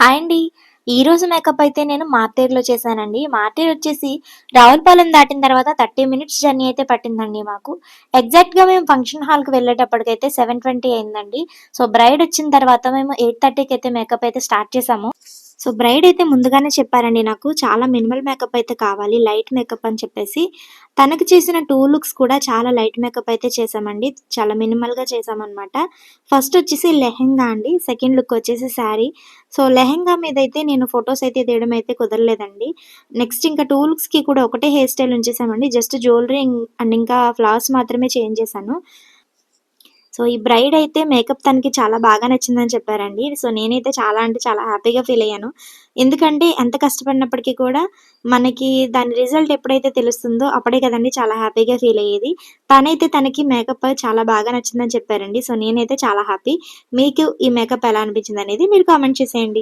Hi అండి. ఈరోజు makeup అయితే నేను మార్టేర్‌లో చేశానండి. మార్టేర్ వచ్చేసి రావులపాలెం దాటిన తర్వాత 30 మినిట్స్ జర్నీ అయితే పట్టిందండి మాకు. ఎగ్జాక్ట్‌గా మేము ఫంక్షన్ హాల్‌కి వెళ్ళేటప్పటికైతే 7:20 అయిందండి. సో, బ్రైడ్ వచ్చిన తర్వాత మేము 8:30కి అయితే మేకప్ అయితే స్టార్ట్ చేశాము. సో, బ్రైడ్ అయితే ముందుగానే చెప్పారండి నాకు. చాలా మినిమల్ మేకప్ అయితే కావాలి. లైట్ మేకప్ అని చెప్పేసి. తనకి చేసిన 2 లుక్స్ కూడా చాలా లైట్ మేకప్ అయితే చేశామండి. చాలా మినిమల్‌గా చేశామనమాట. ఫస్ట్ వచ్చేసి లెహెంగా అండి. సెకండ్ లుక్ వచ్చేసి శారీ. సో, లెహెంగా మీదయితే నేను ఫోటోస్ అయితే తీయడం అయితే కుదరలేదండి. నెక్స్ట్ ఇంకా 2 లుక్స్‌కి కూడా ఒకటే హెయిర్ స్టైల్ ఉంచేసామండి. జస్ట్ జ్యువెలరీ అండ్ ఇంకా ఫ్లవర్స్ మాత్రమే చేంజ్ చేశాను. సో, ఈ బ్రైడ్ అయితే మేకప్ తనకి చాలా బాగా నచ్చిందని చెప్పారండి. సో, నేనైతే చాలా అంటే చాలా హ్యాపీగా ఫీల్ అయ్యాను. ఎందుకంటే ఎంత కష్టపడినప్పటికీ కూడా మనకి దాని రిజల్ట్ ఎప్పుడైతే తెలుస్తుందో అప్పుడే కదండీ చాలా హ్యాపీగా ఫీల్ అయ్యేది. తనైతే తనకి మేకప్ చాలా బాగా నచ్చిందని చెప్పారండి. సో, నేనైతే చాలా హ్యాపీ. మీకు ఈ మేకప్ ఎలా అనిపించిందనేది మీరు కామెంట్ చేసేయండి.